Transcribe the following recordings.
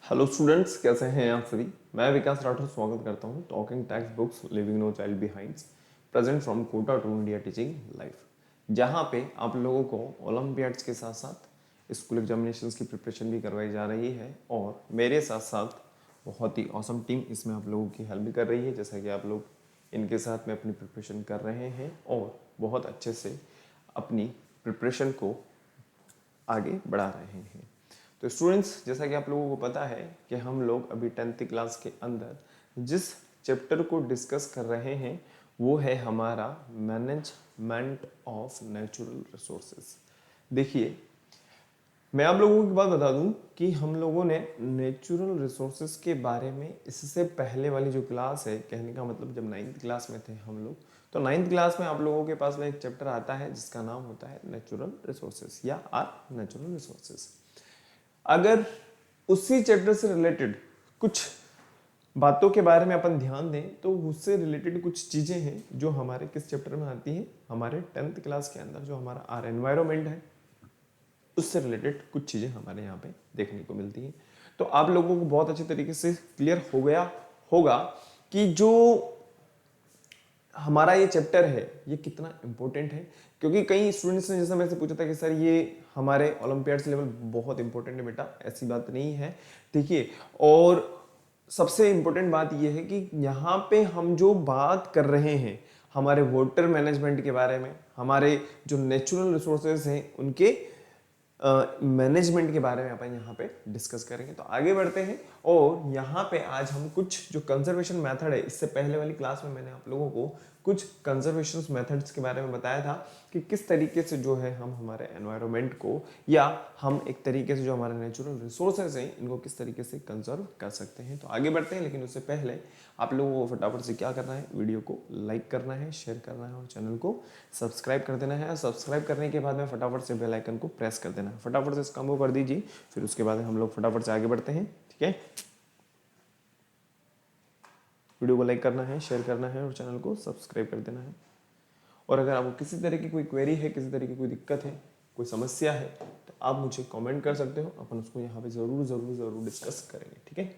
Hello students, कैसे हैं आप सभी। मैं विकास राठौर स्वागत करता हूं talking text books living no child behind present from Kota to India teaching life, जहां पे आप लोगों को ओलंपियाड्स के साथ साथ स्कूल एग्जामिनेशंस की प्रिपरेशन भी करवाई जा रही है और मेरे साथ साथ बहुत ही ऑसम टीम इसमें आप लोगों की हेल्प भी कर रही है, जैसा कि आप लोग इनके साथ में अपनी प्रिपरेशन कर रहे हैं और बहुत अच्छे से अपनी प्रिपरेशन को आगे बढ़ा रहे हैं। तो स्टूडेंट्स, जैसा कि आप लोगों को पता है कि हम लोग अभी 10th क्लास के अंदर जिस चैप्टर को डिस्कस कर रहे हैं वो है हमारा मैनेजमेंट ऑफ नेचुरल रिसोर्सेज। देखिए, मैं आप लोगों की बात बता दूं कि हम लोगों ने नेचुरल रिसोर्सेज के बारे में इससे पहले वाली जो क्लास है, कहने का मतलब जब 9th क्लास में थे हम लोग, तो 9th क्लास में आप लोगों के पास में एक चैप्टर आता है जिसका नाम होता है नेचुरल रिसोर्सेज या आर नेचुरल रिसोर्सेज। अगर उसी चैप्टर से रिलेटेड कुछ बातों के बारे में अपन ध्यान दें तो उससे रिलेटेड कुछ चीजें हैं जो हमारे किस चैप्टर में आती हैं, हमारे 10th क्लास के अंदर जो हमारा आर एनवायरमेंट है उससे रिलेटेड कुछ चीजें हमारे यहाँ पे देखने को मिलती हैं। तो आप लोगों को बहुत अच्छे तरीके से क्लियर हो गया होगा कि जो हमारा ये चैप्टर है ये कितना इंपॉर्टेंट है, क्योंकि कई स्टूडेंट्स ने जैसा मेरे से पूछा था कि सर ये हमारे ओलंपियाड्स लेवल बहुत इंपॉर्टेंट है। बेटा, ऐसी बात नहीं है, देखिए। और सबसे इंपॉर्टेंट बात ये है कि यहाँ पे हम जो बात कर रहे हैं हमारे वाटर मैनेजमेंट के बारे में, हमारे जो नेचुरल रिसोर्सेज हैं उनके मैनेजमेंट के बारे में अपन यहाँ पे डिस्कस करेंगे। तो आगे बढ़ते हैं और यहाँ पे आज हम कुछ जो कंजर्वेशन मेथड है, इससे पहले वाली क्लास में मैंने आप लोगों को कुछ कंजर्वेशन मेथड्स के बारे में बताया था कि किस तरीके से जो है हम हमारे एनवायरनमेंट को या हम एक तरीके से जो हमारे नेचुरल रिसोर्सेज हैं इनको किस तरीके से कंजर्व कर सकते हैं। तो आगे बढ़ते हैं, लेकिन उससे पहले आप लोगों को फटाफट से क्या करना है, वीडियो को लाइक करना है, शेयर करना है और चैनल को सब्सक्राइब कर देना है। सब्सक्राइब करने के बाद में फटाफट से बेल आइकन को प्रेस कर देना है। फटाफट से इस काम को कर दीजिए, फिर उसके बाद हम लोग फटाफट से आगे बढ़ते हैं। ठीक है, वीडियो को लाइक करना है, शेयर करना है और चैनल को सब्सक्राइब कर देना है। और अगर आपको किसी तरह की कोई क्वेरी है, किसी तरह की कोई दिक्कत है, कोई समस्या है, तो आप मुझे कमेंट कर सकते हो, अपन उसको यहाँ पे जरूर जरूर जरूर डिस्कस करेंगे। ठीक है,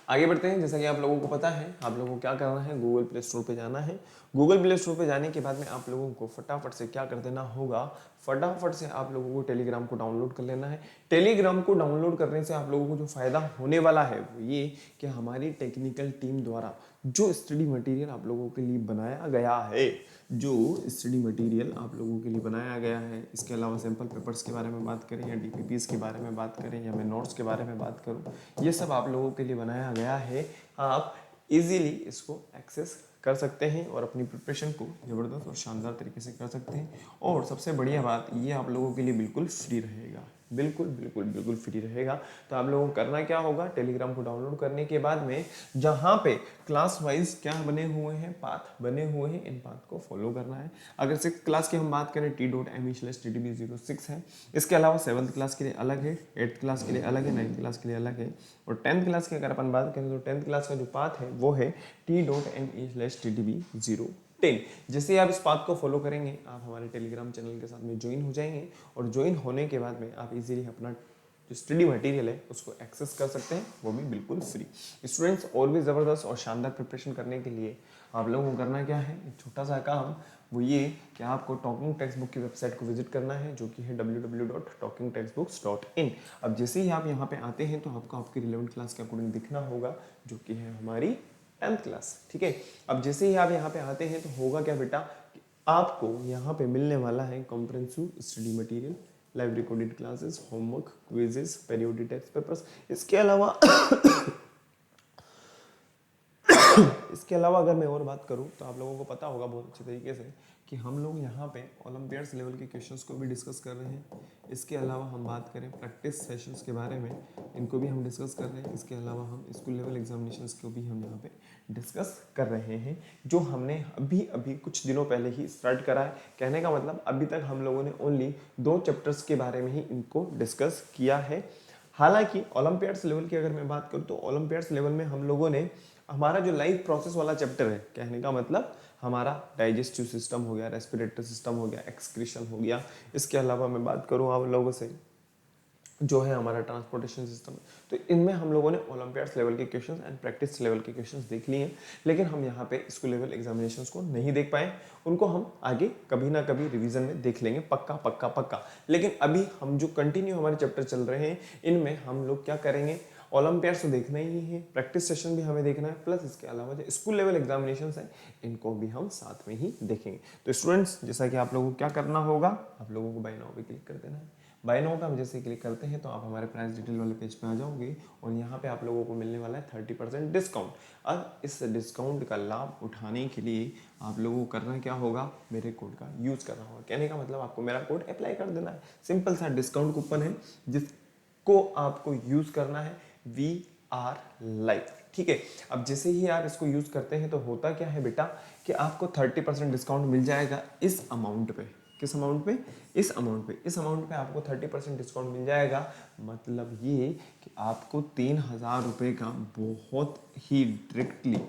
आगे बढ़ते हैं। जैसा कि आप लोगों को पता है, आप लोगों को क्या करना है, गूगल प्ले स्टोर पे जाना है। गूगल प्ले स्टोर पे जाने के बाद में आप लोगों को फटाफट से क्या कर देना होगा, फटाफट से आप लोगों को टेलीग्राम को डाउनलोड कर लेना है। टेलीग्राम को डाउनलोड करने से आप लोगों को जो फायदा होने वाला है वो ये कि हमारी टेक्निकल टीम द्वारा जो स्टडी मटेरियल आप लोगों के लिए बनाया गया है, जो स्टडी मटेरियल आप लोगों के लिए बनाया गया है, इसके अलावा सैम्पल पेपर्स के बारे में बात करें या डीपीपीस के बारे में बात करें या मैं नोट्स के बारे में बात करूं, ये सब आप लोगों के लिए बनाया गया है। आप इजीली इसको एक्सेस कर सकते हैं और अपनी प्रिपरेशन को ज़बरदस्त और शानदार तरीके से कर सकते हैं। और सबसे बढ़िया बात, ये आप लोगों के लिए बिल्कुल फ्री रहेगा, बिल्कुल बिल्कुल बिल्कुल फ्री रहेगा। तो आप लोगों को करना क्या होगा, टेलीग्राम को डाउनलोड करने के बाद में जहाँ पे क्लास वाइज क्या बने हुए हैं, पाथ बने हुए हैं, इन पाथ को फॉलो करना है। अगर 6th क्लास की हम बात करें t.me/ttb06 है। इसके अलावा 7th क्लास के लिए अलग है, 8th क्लास के लिए अलग है, 9th क्लास के लिए अलग है। और 10th क्लास की अगर अपन बात करें तो 10th क्लास का जो पाथ है वो है t.me/ttb010। जैसे आप इस पाथ को फॉलो करेंगे आप हमारे टेलीग्राम चैनल के साथ में ज्वाइन हो जाएंगे और ज्वाइन होने के बाद में आप इजीली अपना जो स्टडी मटेरियल है उसको एक्सेस कर सकते हैं, वो भी बिल्कुल फ्री। स्टूडेंट्स, और भी ज़बरदस्त और शानदार प्रिपरेशन करने के लिए आप लोगों को करना क्या है, एक छोटा सा काम, वो ये कि आपको टॉकिंग टेक्स्ट बुक की वेबसाइट को विजिट करना है, जो कि है www.talkingtextbooks.in। अब जैसे ही आप यहाँ पे आते हैं तो आपको आपकी रिलेवेंट क्लास के अकॉर्डिंग दिखना होगा, जो कि है हमारी 10th क्लास। ठीक है, अब जैसे ही आप यहाँ पे आते हैं तो होगा क्या बेटा, कि आपको यहाँ पे मिलने वाला है comprehensive study material, live recorded classes, homework, quizzes, periodic test papers. इसके अलावा अगर मैं और बात करूं तो आप लोगों को पता होगा बहुत अच्छे तरीके से कि हम लोग यहाँ पे ओलंपियाड्स लेवल के क्वेश्चंस को भी डिस्कस कर रहे हैं। इसके अलावा हम बात करें प्रैक्टिस सेशंस के बारे में, इनको भी हम डिस्कस कर रहे हैं। इसके अलावा हम स्कूल लेवल एग्जामिनेशंस को भी हम यहाँ पे डिस्कस कर रहे हैं, जो हमने अभी अभी कुछ दिनों पहले ही स्टार्ट करा है। कहने का मतलब अभी तक हम लोगों ने ओनली 2 चैप्टर्स के बारे में ही इनको डिस्कस किया है। हालांकि ओलंपियाड्स लेवल की अगर मैं बात करूँ तो ओलंपियाड्स लेवल में हम लोगों ने हमारा जो लाइफ प्रोसेस वाला चैप्टर है, कहने का मतलब हमारा डाइजेस्टिव सिस्टम हो गया, रेस्पिरेटरी सिस्टम हो गया, एक्सक्रीशन हो गया। इसके अलावा मैं बात करूँ आप लोगों से जो है हमारा ट्रांसपोर्टेशन सिस्टम। तो इनमें हम लोगों ने ओलंपियाड्स लेवल के क्वेश्चंस एंड प्रैक्टिस लेवल के क्वेश्चंस देख लिए हैं, लेकिन हम यहाँ पे स्कूल लेवल एग्जामिनेशंस को नहीं देख पाए। उनको हम आगे कभी ना कभी रिवीजन में देख लेंगे, पक्का पक्का पक्का। लेकिन अभी हम जो कंटिन्यू हमारे चैप्टर चल रहे हैं, इनमें हम लोग क्या करेंगे, ओलंपियाड्स तो देखना ही है, प्रैक्टिस सेशन भी हमें देखना है, प्लस इसके अलावा जो स्कूल लेवल एग्जामिनेशंस हैं इनको भी हम साथ में ही देखेंगे। तो स्टूडेंट्स, जैसा कि आप लोगों को क्या करना होगा, आप लोगों को बाय नाउ पे क्लिक कर देना है। बाय नाउ पे हम जैसे क्लिक करते हैं तो आप हमारे प्राइस डिटेल वाले पेज पे आ जाओगे और यहाँ पे आप लोगों को मिलने वाला है 30% डिस्काउंट। अब इस डिस्काउंट का लाभ उठाने के लिए आप लोगों को करना क्या होगा, मेरे कोड का यूज़ करना होगा। कहने का मतलब आपको मेरा कोड अप्लाई कर देना है। सिंपल सा डिस्काउंट कूपन है जिसको आपको यूज़ करना है, VR Live। ठीक है, अब जैसे ही आप इसको यूज़ करते हैं तो होता क्या है बेटा कि आपको 30% डिस्काउंट मिल जाएगा इस अमाउंट पे। किस अमाउंट पे? इस अमाउंट पे आपको 30% डिस्काउंट मिल जाएगा। मतलब ये कि आपको 3,000 रुपये का बहुत ही डायरेक्टली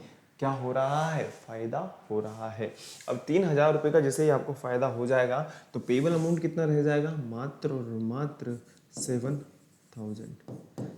क्या हो रहा है, फायदा हो रहा है। अब 3,000 रुपये का जैसे ही आपको फायदा हो जाएगा तो पेबल अमाउंट कितना रह जाएगा, मात्र और मात्र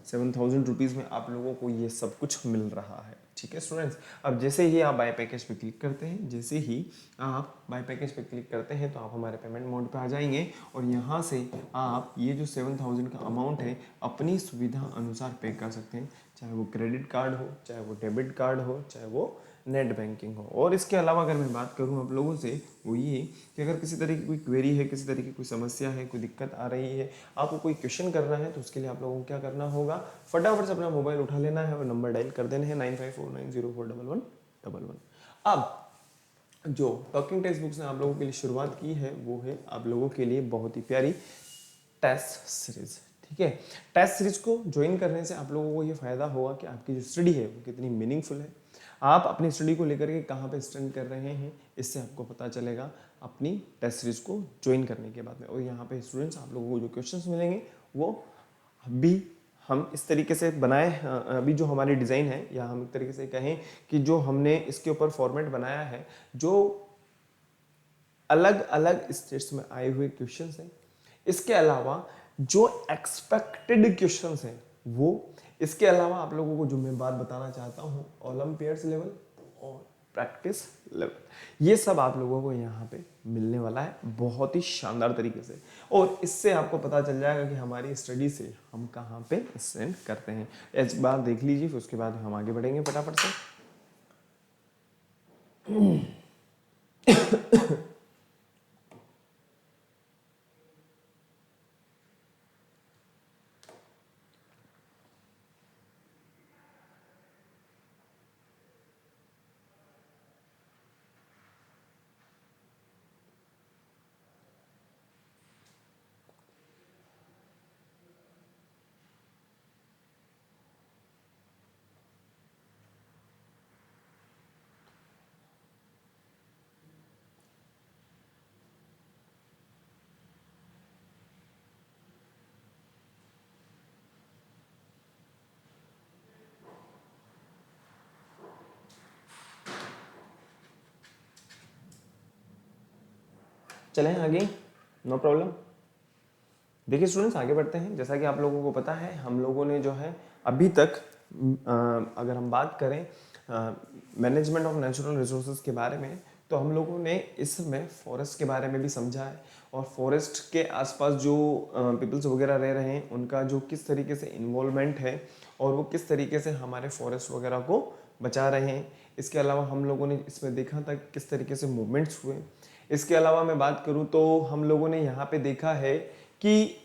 7,000 रुपीज़ में आप लोगों को ये सब कुछ मिल रहा है। ठीक है स्टूडेंट्स, अब जैसे ही आप बाय पैकेज पे क्लिक करते हैं, जैसे ही आप बाय पैकेज पे क्लिक करते हैं तो आप हमारे पेमेंट मोड पे आ जाएंगे और यहाँ से आप ये जो 7,000 का अमाउंट है अपनी सुविधा अनुसार पे कर सकते हैं, चाहे वो क्रेडिट कार्ड हो, चाहे वो डेबिट कार्ड हो, चाहे वो नेट बैंकिंग हो। और इसके अलावा अगर मैं बात करूं आप लोगों से, वो ये कि अगर किसी तरह की कोई क्वेरी है, किसी तरह की कोई समस्या है, कोई दिक्कत आ रही है, आपको कोई क्वेश्चन करना है, तो उसके लिए आप लोगों को क्या करना होगा, फटाफट से अपना मोबाइल उठा लेना है और नंबर डायल कर देना है 9549041111। अब जो टॉकिंग टेक्स्ट बुक्स ने आप लोगों के लिए शुरुआत की है वो है आप लोगों के लिए बहुत ही प्यारी टेस्ट सीरीज। ठीक है, टेस्ट सीरीज को ज्वाइन करने से आप लोगों को ये फायदा होगा कि आपकी जो स्टडी है वो कितनी मीनिंगफुल है, आप अपनी स्टडी को लेकर के कहाँ पे स्टैंड कर रहे हैं, इससे आपको पता चलेगा अपनी टेस्ट सीरीज को ज्वाइन करने के बाद में। और यहाँ पे स्टूडेंट्स आप लोगों को जो क्वेश्चंस मिलेंगे वो अभी हम इस तरीके से बनाए, अभी जो हमारी डिज़ाइन है, या हम एक तरीके से कहें कि जो हमने इसके ऊपर फॉर्मेट बनाया है, जो अलग अलग स्टेट्स में आए हुए क्वेश्चंस हैं, इसके अलावा जो एक्सपेक्टेड क्वेश्चंस हैं वो, इसके अलावा आप लोगों को जो मैं बात बताना चाहता हूँ ओलंपियाड्स लेवल और प्रैक्टिस लेवल, ये सब आप लोगों को यहाँ पे मिलने वाला है बहुत ही शानदार तरीके से। और इससे आपको पता चल जाएगा कि हमारी स्टडी से हम कहाँ पे स्टैंड करते हैं। एक बार देख लीजिए, फिर उसके बाद हम आगे बढ़ेंगे फटाफट से। चलें आगे, नो प्रॉब्लम। देखिए स्टूडेंट्स, आगे बढ़ते हैं। जैसा कि आप लोगों को पता है, हम लोगों ने जो है अभी तक अगर हम बात करें मैनेजमेंट ऑफ नेचुरल रिसोर्सेज के बारे में, तो हम लोगों ने इसमें फॉरेस्ट के बारे में भी समझा है और फॉरेस्ट के आसपास जो पीपल्स वगैरह रह रहे हैं उनका जो किस तरीके से इन्वॉल्वमेंट है और वो किस तरीके से हमारे फॉरेस्ट वगैरह को बचा रहे हैं। इसके अलावा हम लोगों ने इसमें देखा था किस तरीके से मूवमेंट्स हुए। इसके अलावा मैं बात करूं तो हम लोगों ने यहाँ पे देखा है कि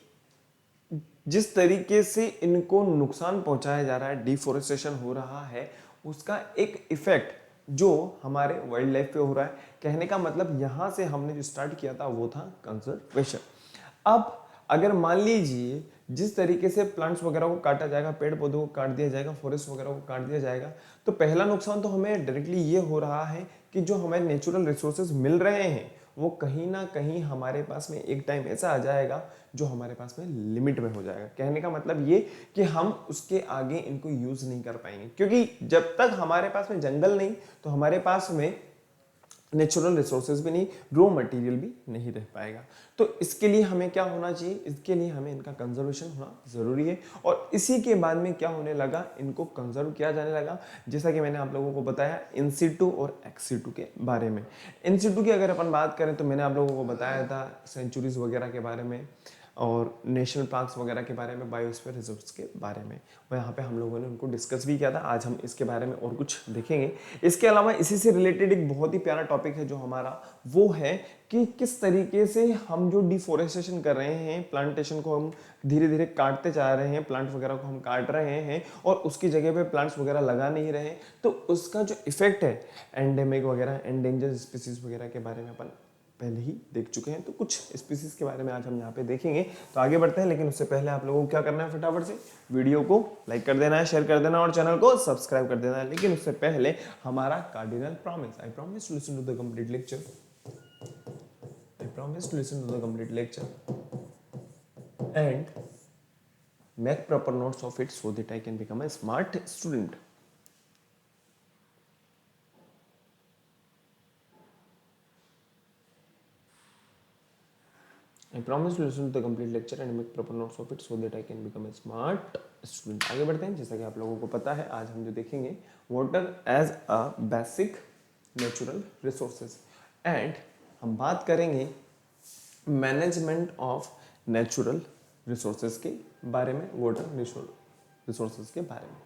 जिस तरीके से इनको नुकसान पहुंचाया जा रहा है, डिफोरेस्टेशन हो रहा है, उसका एक इफेक्ट जो हमारे वाइल्ड लाइफ पे हो रहा है। कहने का मतलब यहाँ से हमने जो स्टार्ट किया था वो था कंजर्वेशन। अब अगर मान लीजिए जिस तरीके से प्लांट्स वगैरह को काटा जाएगा, पेड़ पौधों को काट दिया जाएगा, फॉरेस्ट वगैरह को काट दिया जाएगा, तो पहला नुकसान तो हमें डायरेक्टली ये हो रहा है कि जो हमें नेचुरल रिसोर्सेज मिल रहे हैं वो कहीं ना कहीं हमारे पास में एक टाइम ऐसा आ जाएगा जो हमारे पास में लिमिट में हो जाएगा। कहने का मतलब ये कि हम उसके आगे इनको यूज नहीं कर पाएंगे, क्योंकि जब तक हमारे पास में जंगल नहीं तो हमारे पास में नेचुरल रिसोर्सेज भी नहीं, रॉ मटेरियल भी नहीं रह पाएगा। तो इसके लिए हमें क्या होना चाहिए, इसके लिए हमें इनका कंजर्वेशन होना ज़रूरी है। और इसी के बाद में क्या होने लगा, इनको कंजर्व किया जाने लगा, जैसा कि मैंने आप लोगों को बताया इन सीटू और एक्स सीटू के बारे में। इन सीटू की अगर अपन बात करें तो मैंने आप लोगों को बताया था सेंचुरीज वगैरह के बारे में और नेशनल पार्क्स वगैरह के बारे में, बायोस्फीयर रिजर्व्स के बारे में, और यहाँ पे हम लोगों ने उनको डिस्कस भी किया था। आज हम इसके बारे में और कुछ देखेंगे। इसके अलावा इसी से रिलेटेड एक बहुत ही प्यारा टॉपिक है जो हमारा, वो है कि किस तरीके से हम जो डिफोरेस्टेशन कर रहे हैं, प्लांटेशन को हम धीरे धीरे काटते जा रहे हैं, प्लांट वगैरह को हम काट रहे हैं और उसकी जगह पे प्लांट्स वगैरह लगा नहीं रहे, तो उसका जो इफेक्ट है एंडेमिक वगैरह, एंडेंजर स्पीसीज वगैरह के बारे में अपन पहले ही देख चुके हैं। तो कुछ स्पीसीज के बारे में आज हम यहाँ पे देखेंगे। तो आगे बढ़ते हैं, लेकिन उससे पहले आप लोगों को क्या करना है, फटाफट से वीडियो को लाइक कर देना है, शेयर कर देना और चैनल को सब्सक्राइब कर देना है। लेकिन उससे पहले हमारा cardinal promise, I promise to listen to the complete lecture, I promise to listen to the complete lecture and make proper notes of it so that I can become a smart student. I promise to listen to the complete lecture and make proper notes of it so that I can become a smart student। आगे बढ़ते हैं। जैसा कि आप लोगों को पता है, आज हम जो देखेंगे water as a basic natural resources, and हम बात करेंगे मैनेजमेंट ऑफ नेचुरल रिसोर्सेज के बारे में, वाटर रिसोर्सेज के बारे में।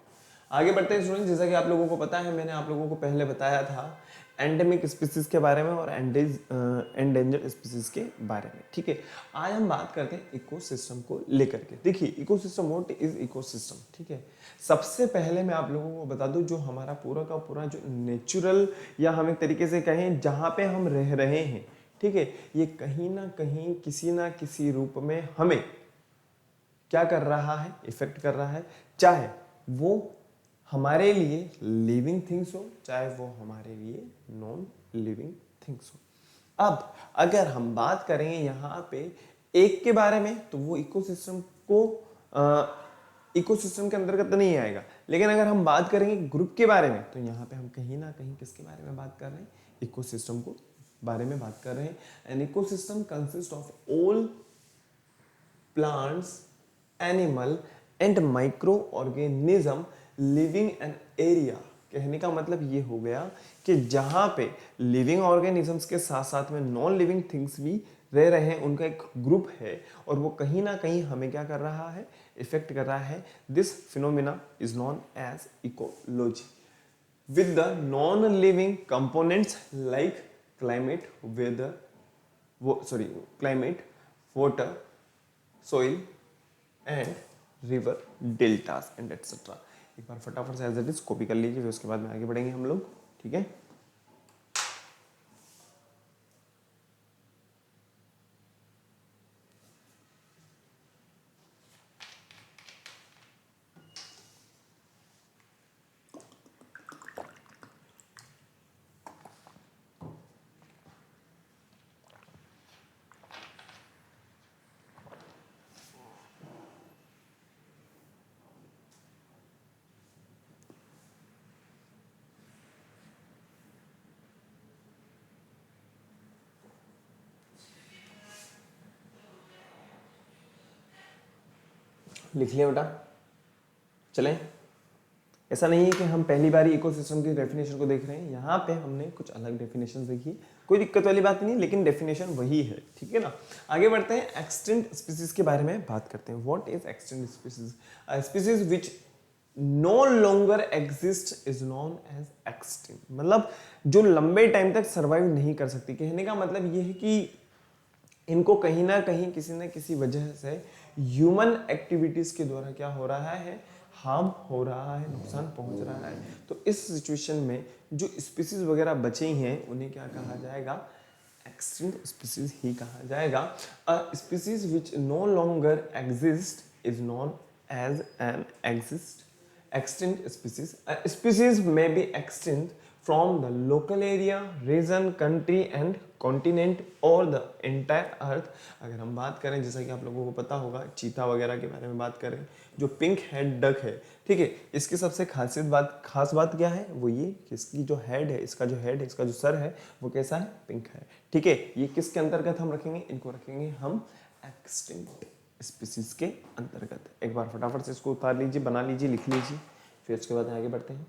आगे बढ़ते हैं स्टूडेंट। जैसा कि आप लोगों को पता है, मैंने आप लोगों को पहले बताया था एंडेमिक स्पीसीज के बारे में और एंडेंजर्ड स्पीसीज के बारे में। ठीक है, आज हम बात करते हैं इकोसिस्टम को लेकर के। देखिए इकोसिस्टम, व्हाट इज इकोसिस्टम। ठीक है, सबसे पहले मैं आप लोगों को बता दूं, जो हमारा पूरा का पूरा जो नेचुरल, या हम एक तरीके से कहें जहां पे हम रह रहे हैं, ठीक है, ये कहीं ना कहीं किसी ना किसी रूप में हमें क्या कर रहा है, इफेक्ट कर रहा है, चाहे वो हमारे लिए लिविंग थिंग्स हो, चाहे वो हमारे लिए नॉन लिविंग थिंग्स हो। अब अगर हम बात करेंगे यहाँ पे एक के बारे में, तो वो इकोसिस्टम को इकोसिस्टम के अंतर्गत तो नहीं आएगा। लेकिन अगर हम बात करेंगे ग्रुप के बारे में, तो यहाँ पे हम कहीं ना कहीं किसके बारे में बात कर रहे हैं, इकोसिस्टम को बारे में बात कर रहे हैं। An ecosystem consist of all plants, animal and micro organism living an area. कहने का मतलब ये हो गया कि जहां पे लिविंग ऑर्गेनिजम्स के साथ साथ में नॉन लिविंग थिंग्स भी रह रहे हैं, उनका एक ग्रुप है और वो कहीं ना कहीं हमें क्या कर रहा है, इफेक्ट कर रहा है। This phenomena is known as ecology with the non living components like climate, weather, climate, water, soil and river deltas and etcetera. एक बार फटाफट से एज इट इज कॉपी कर लीजिए, फिर उसके बाद में आगे बढ़ेंगे हम लोग। ठीक है, लिख लिया बेटा, चलें। ऐसा नहीं है कि हम पहली बार इकोसिस्टम की डेफिनेशन को देख रहे हैं, यहाँ पे हमने कुछ अलग डेफिनेशन देखी, कोई दिक्कत वाली बात नहीं, लेकिन डेफिनेशन वही है। ठीक है ना, आगे बढ़ते हैं, एक्सटिंक्ट स्पीसीज के बारे में बात करते हैं। What is extinct species? Species which no longer exist is known as extinct. मतलब जो लंबे टाइम तक सर्वाइव नहीं कर सकती। कहने का मतलब ये है कि इनको कहीं ना कहीं किसी न किसी वजह से ह्यूमन एक्टिविटीज के द्वारा क्या हो रहा है, हार्म हो रहा है, नुकसान पहुंच रहा है। तो इस सिचुएशन में जो स्पीसीज वगैरह बचे हैं उन्हें क्या कहा जाएगा, एक्सटिंक्ट स्पीसीज ही कहा जाएगा। A species which no longer exist is known as an extinct species. A species may be extinct from the local area, region, country and continent और द एंटायर अर्थ। अगर हम बात करें, जैसा कि आप लोगों को पता होगा, चीता वगैरह के बारे में बात करें, जो पिंक हेड डक है, ठीक है, इसकी सबसे खास बात क्या है, वो ये कि इसकी जो हेड है, इसका जो हेड है, इसका जो सर है, वो कैसा है, पिंक है, ठीक है। ये किसके अंतर्गत हम रखेंगे, इनको रखेंगे हम एक्सटिंक्ट स्पीसीज के अंतर्गत। एक बार फटाफट से इसको उतार लीजिए, बना लीजिए, लिख लीजिए, फिर उसके बाद आगे बढ़ते हैं।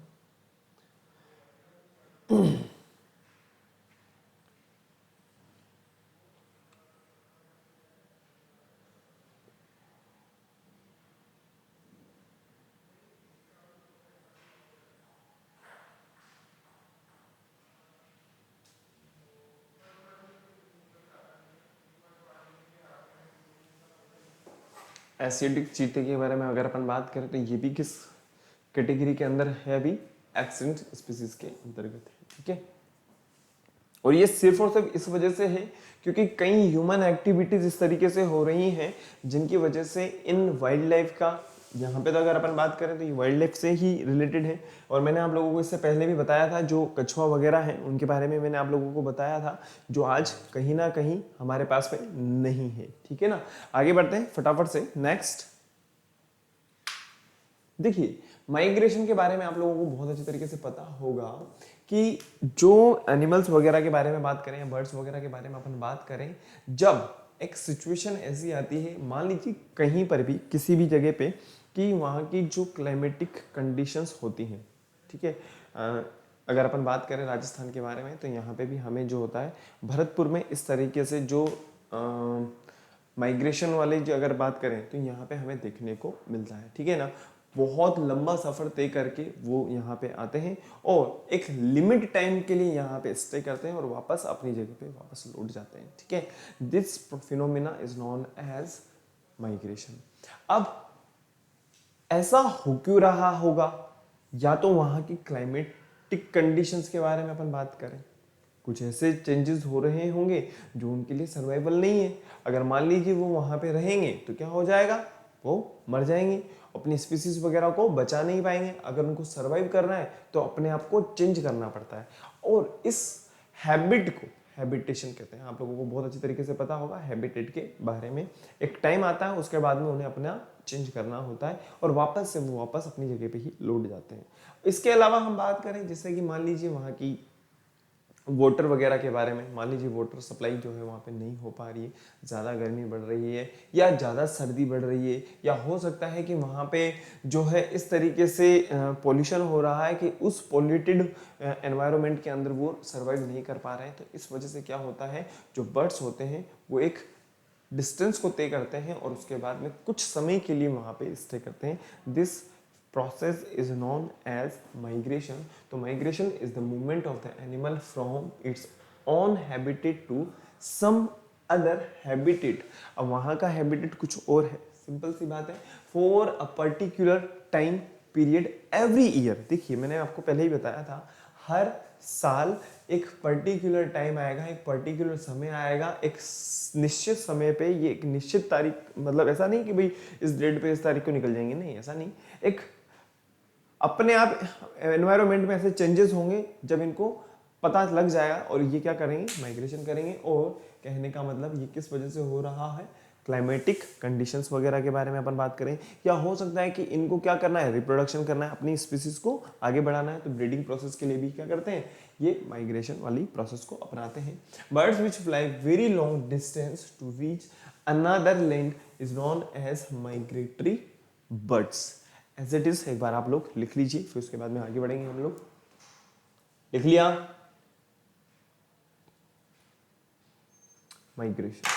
एसिडिक चीते के बारे में अगर अपन बात करें तो ये भी किस कैटेगरी के अंदर है, अभी एक्सटिंक्ट स्पीसीज के अंतर्गत है, ठीक है। और ये सिर्फ और सिर्फ इस वजह से है क्योंकि कई ह्यूमन एक्टिविटीज इस तरीके से हो रही हैं जिनकी वजह से इन वाइल्ड लाइफ का, यहाँ पे तो अगर अपन बात करें तो ये वाइल्ड लाइफ से ही रिलेटेड है। और मैंने आप लोगों को इससे पहले भी बताया था, जो कछुआ वगैरह हैं उनके बारे में मैंने आप लोगों को बताया था, जो आज कहीं ना कहीं हमारे पास में नहीं है, ठीक है ना। आगे बढ़ते हैं फटाफट से। नेक्स्ट देखिए, माइग्रेशन के बारे में आप लोगों को बहुत अच्छी तरीके से पता होगा कि जो एनिमल्स वगैरह के बारे में बात करें या बर्ड्स वगैरह के बारे में अपन बात करें, जब एक सिचुएशन ऐसी आती है, मान लीजिए कहीं पर भी किसी भी जगह पे, कि वहाँ की जो क्लाइमेटिक कंडीशंस होती हैं, ठीक है, अगर अपन बात करें राजस्थान के बारे में तो यहाँ पे भी हमें जो होता है भरतपुर में इस तरीके से जो माइग्रेशन वाले जो अगर बात करें तो यहाँ पे हमें देखने को मिलता है, ठीक है ना। बहुत लंबा सफर तय करके वो यहाँ पे आते हैं और एक लिमिट टाइम के लिए यहाँ पे स्टे करते हैं और वापस अपनी जगह पे वापस लौट जाते हैं, ठीक है। This phenomena is known as migration. अब ऐसा हो क्यों रहा होगा, या तो वहां की क्लाइमेटिक कंडीशंस के बारे में अपन बात करें, कुछ ऐसे चेंजेस हो रहे होंगे जो उनके लिए सर्वाइवल नहीं है। अगर मान लीजिए वो वहां पे रहेंगे तो क्या हो जाएगा, वो मर जाएंगे, अपनी स्पीसीज वगैरह को बचा नहीं पाएंगे। अगर उनको सर्वाइव करना है तो अपने आप को चेंज करना पड़ता है, और इस हैबिट को हैबिटेशन कहते हैं। आप लोगों को बहुत अच्छी तरीके से पता होगा हैबिटेट के बारे में। एक टाइम आता है, उसके बाद में उन्हें अपना चेंज करना होता है और वापस से वो वापस अपनी जगह पे ही लौट जाते हैं। इसके अलावा हम बात करें, जैसे कि मान लीजिए वहाँ की वाटर वगैरह के बारे में, मान लीजिए वाटर सप्लाई जो है वहाँ पे नहीं हो पा रही है, ज़्यादा गर्मी बढ़ रही है या ज़्यादा सर्दी बढ़ रही है, या हो सकता है कि वहाँ पे जो है इस तरीके से पोल्यूशन हो रहा है कि उस पोल्यूटेड एनवायरनमेंट के अंदर वो सर्वाइव नहीं कर पा रहे हैं। तो इस वजह से क्या होता है, जो बर्ड्स होते हैं वो एक डिस्टेंस को तय करते हैं और उसके बाद में कुछ समय के लिए वहाँ पे स्टे करते हैं। This process is known as migration. तो migration is the movement of the animal from its own habitat to some other habitat. अब वहाँ का habitat कुछ और है, सिंपल सी बात है, for a particular time period every year। देखिए मैंने आपको पहले ही बताया था, हर साल एक पर्टिकुलर टाइम आएगा, एक पर्टिकुलर समय आएगा, एक निश्चित समय पे, ये एक निश्चित तारीख, मतलब ऐसा नहीं कि भाई इस डेट पे इस तारीख को निकल जाएंगे, नहीं ऐसा नहीं, एक अपने आप एनवायरनमेंट में ऐसे चेंजेस होंगे जब इनको पता लग जाएगा और ये क्या करेंगे, माइग्रेशन करेंगे। और कहने का मतलब ये किस वजह से हो रहा है, क्लाइमेटिक कंडीशंस वगैरह के बारे में अपन बात करें, या हो सकता है कि इनको क्या करना है, रिप्रोडक्शन करना है, अपनी स्पीसीज को आगे बढ़ाना है, तो ब्रीडिंग प्रोसेस के लिए भी क्या करते हैं, ये माइग्रेशन वाली प्रोसेस को अपनाते हैं। Birds which fly very long distance to reach another land is known as migratory birds. As it is एक बार आप लोग लिख लीजिए, फिर उसके बाद में आगे बढ़ेंगे हम लोग। लिख लिया, माइग्रेशन।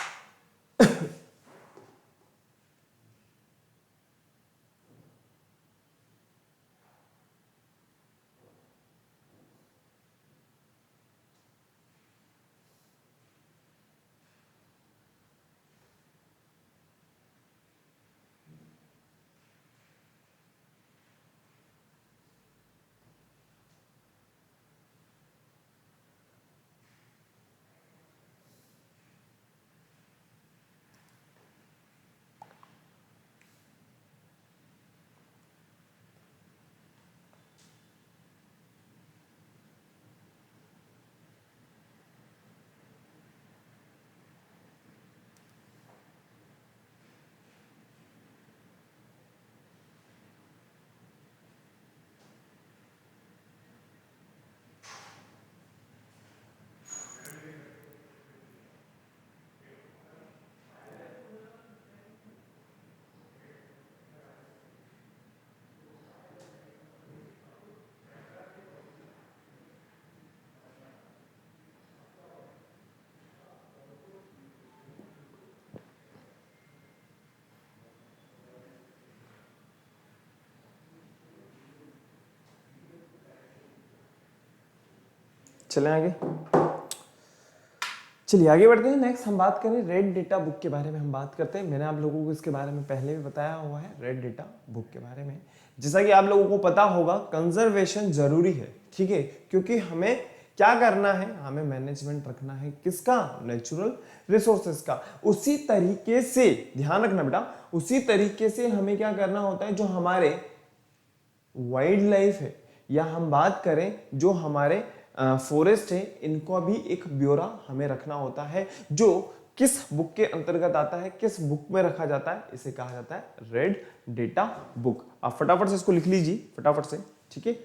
चलें आगे। चलिए आगे बढ़ते हैं। नेक्स्ट हम बात करें रेड डेटा बुक के बारे में हम बात करते हैं। मैंने आप लोगों को इसके बारे में पहले भी बताया हुआ है रेड डेटा बुक के बारे में। जैसा कि आप लोगों को पता होगा कंजर्वेशन जरूरी है, ठीक है, क्योंकि हमें क्या करना है, हमें मैनेजमेंट रखना है किसका, नेचुरल रिसोर्सेज का। उसी तरीके से ध्यान रखना बेटा, उसी तरीके से हमें क्या करना होता है, जो हमारे वाइल्ड लाइफ है या हम बात करें जो हमारे फॉरेस्ट है, इनको भी एक ब्यौरा हमें रखना होता है, जो किस बुक के अंतर्गत आता है, किस बुक में रखा जाता है, इसे कहा जाता है रेड डेटा बुक। आप फटाफट से इसको लिख लीजिए, फटाफट से, ठीक है।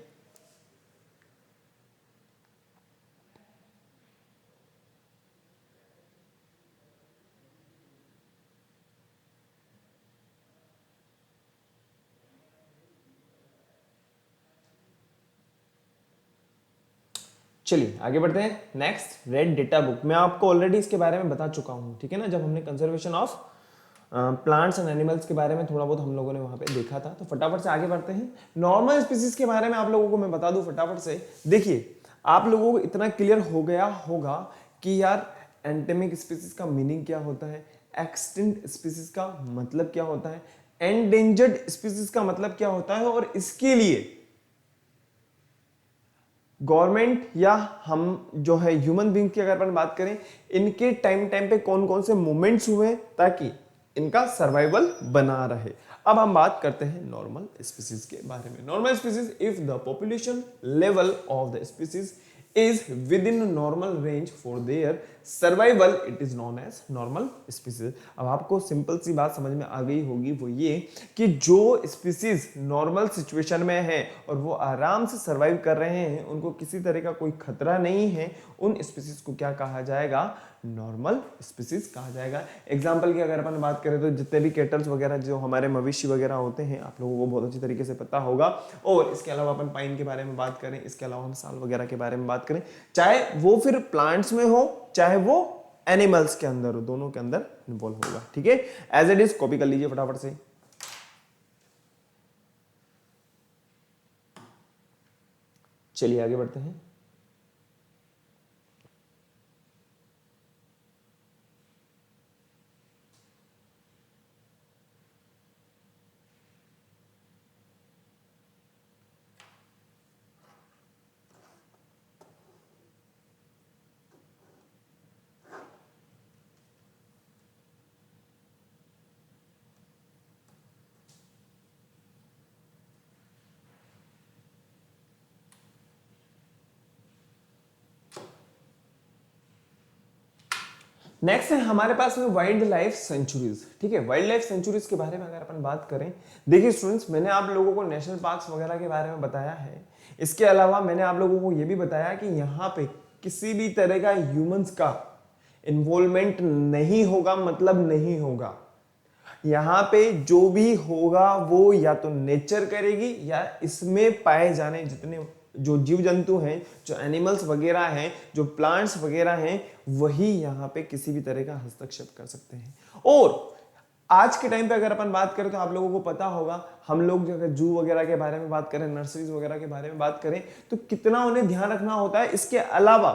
चलिए आगे बढ़ते हैं। नेक्स्ट रेड डेटा बुक, मैं आपको ऑलरेडी इसके बारे में बता चुका हूं, ठीक है ना, जब हमने conservation of plants and animals के बारे में थोड़ा बहुत हम लोगों ने वहां पे देखा था। तो फटाफट से आगे बढ़ते हैं। नॉर्मल स्पीसीज के बारे में आप लोगों को मैं बता दूं फटाफट से। देखिए आप लोगों को इतना क्लियर हो गया होगा कि यार एंडेमिक स्पीसीज का मीनिंग क्या होता है, एक्सटिंक्ट स्पीसीज का मतलब क्या होता है, एंडेंजर्ड स्पीसीज का मतलब क्या होता है, और इसके लिए गवर्नमेंट या हम जो है ह्यूमन बींग की अगर अपन बात करें, इनके टाइम टाइम पे कौन कौन से मूवमेंट्स हुए ताकि इनका सर्वाइवल बना रहे। अब हम बात करते हैं नॉर्मल स्पीसीज के बारे में। Normal species, if the population level of the species is within a normal range for their survival, it is known as normal species। अब आपको सिंपल सी बात समझ में आ गई होगी, वो ये कि जो स्पीसीज नॉर्मल सिचुएशन में है और वो आराम से सर्वाइव कर रहे हैं, उनको किसी तरह का कोई खतरा नहीं है, उन स्पीसीज को क्या कहा जाएगा, नॉर्मल स्पीसीज कहा जाएगा। एग्जाम्पल की अगर अपन बात करें तो जितने भी कैटल्स वगैरह, जो हमारे मवेशी वगैरह होते हैं, आप लोगों को बहुत अच्छी तरीके से पता होगा। और इसके अलावा अपन पाइन के बारे में बात करें, इसके अलावा हम साल वगैरह के बारे में बात करें, चाहे वो फिर प्लांट्स में हो चाहे वो एनिमल्स के अंदर हो, दोनों के अंदर इन्वॉल्व होगा, ठीक है। एज इट इज कॉपी कर लीजिए फटाफट से। चलिए आगे बढ़ते हैं। नेक्स्ट है हमारे पास में वाइल्ड लाइफ सेंचुरीज, ठीक है। वाइल्ड लाइफ सेंचुरीज के बारे में अगर अपन बात करें, देखिए स्टूडेंट्स, मैंने आप लोगों को नेशनल पार्क्स वगैरह के बारे में बताया है। इसके अलावा मैंने आप लोगों को यह भी बताया कि यहाँ पे किसी भी तरह का ह्यूमंस का इन्वॉल्वमेंट नहीं होगा, मतलब नहीं होगा। यहाँ पे जो भी होगा वो या तो नेचर करेगी, या इसमें पाए जाने जितने जो जीव जंतु हैं, जो एनिमल्स वगैरह हैं, जो प्लांट्स वगैरह हैं, वही यहाँ पे किसी भी तरह का हस्तक्षेप कर सकते हैं। और आज के टाइम पे अगर अपन बात करें तो आप लोगों को पता होगा, हम लोग जो है जू वगैरह के बारे में बात करें, नर्सरीज वगैरह के बारे में बात करें, तो कितना उन्हें ध्यान रखना होता है। इसके अलावा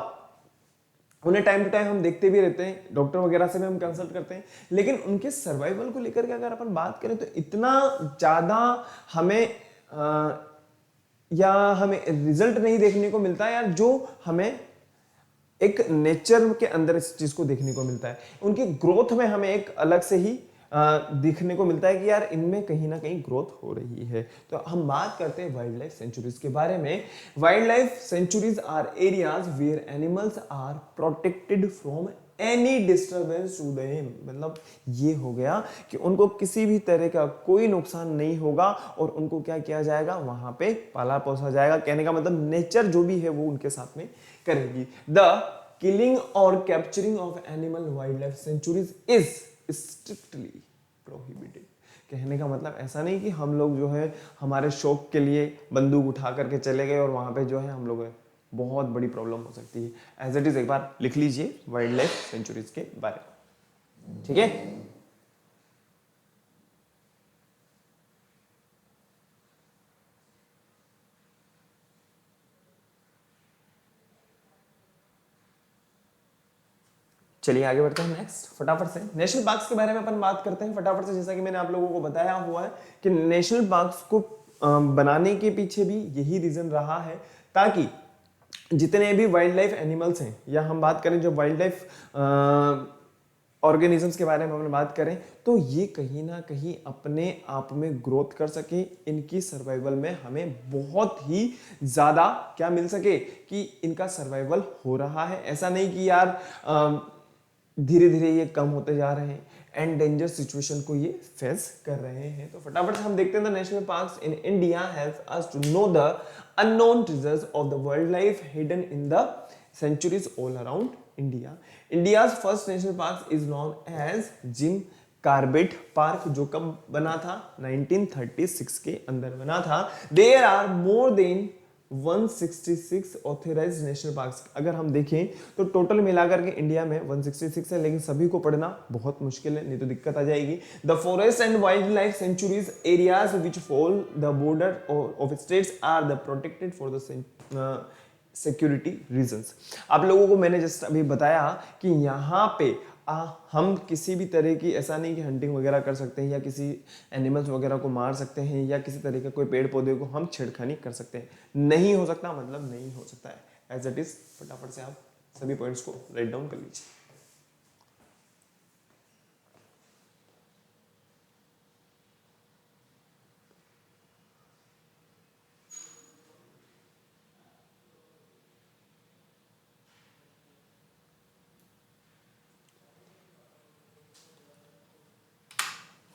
उन्हें टाइम टू टाइम हम देखते भी रहते हैं, डॉक्टर वगैरह से भी हम कंसल्ट करते हैं, लेकिन उनके सर्वाइवल को लेकर के अगर अपन बात करें तो इतना ज्यादा हमें या हमें रिजल्ट नहीं देखने को मिलता है यार, जो हमें एक नेचर के अंदर इस चीज को देखने को मिलता है। उनकी ग्रोथ में हमें एक अलग से ही दिखने को मिलता है कि यार इनमें कहीं ना कहीं ग्रोथ हो रही है। तो हम बात करते हैं वाइल्ड लाइफ सेंचुरीज के बारे में। Wild life sanctuaries are areas where animals are protected from any disturbance to them. मतलब ये हो गया कि उनको किसी भी तरह का कोई नुकसान नहीं होगा और उनको क्या किया जाएगा, वहां पे पाला पोसा जाएगा। कहने का मतलब नेचर जो भी है वो उनके साथ में करेगी। द किलिंग और capturing of animal wild life centuries is strictly prohibited. कहने का मतलब ऐसा नहीं कि हम लोग जो है हमारे शौक के लिए बंदूक उठा करके चले गए और वहां पे जो है हम लोग बहुत बड़ी प्रॉब्लम हो सकती है। एज इट इज एक बार लिख लीजिए वाइल्ड लाइफ सेंचुरीज के बारे में, ठीक है। चलिए आगे बढ़ते हैं नेक्स्ट फटाफट से। नेशनल पार्क्स के बारे में अपन बात करते हैं फटाफट से। जैसा कि मैंने आप लोगों को बताया हुआ है कि नेशनल पार्क्स को बनाने के पीछे भी यही रीजन रहा है, ताकि जितने भी वाइल्ड लाइफ एनिमल्स हैं, या हम बात करें जो वाइल्ड लाइफ ऑर्गेनिजम्स के बारे में हम बात करें, तो ये कहीं ना कहीं अपने आप में ग्रोथ कर सके, इनकी सर्वाइवल में हमें बहुत ही ज़्यादा क्या मिल सके कि इनका सर्वाइवल हो रहा है। ऐसा नहीं कि यार धीरे धीरे ये कम होते जा रहे हैं, एंड डेंजर सिचुएशन को ये फेस कर रहे हैं। तो फटाफट से हम देखते हैं the national parks in India help us to know the unknown treasures of the world life hidden in the sanctuaries all around India. India's first national park is known as Jim Corbett park, जो कब बना था 1936 के अंदर बना था। There are more than 166 authorised national parks. अगर हम देखें तो टोटल मिलाकर के इंडिया में 166 है, लेकिन सभी को पढ़ना बहुत मुश्किल है, नहीं तो दिक्कत आ जाएगी। The forest and wild life sanctuaries areas which fall the border of states are the protected for the security reasons. आप लोगों को मैंने जस्ट अभी बताया कि यहाँ पे हम किसी भी तरह की, ऐसा नहीं कि हंटिंग वगैरह कर सकते हैं या किसी एनिमल्स वगैरह को मार सकते हैं या किसी तरह का कोई पेड़ पौधे को हम छेड़खानी कर सकते हैं। नहीं हो सकता मतलब नहीं हो सकता है, एज इट इज। फटाफट से आप सभी पॉइंट्स को राइट डाउन कर लीजिए।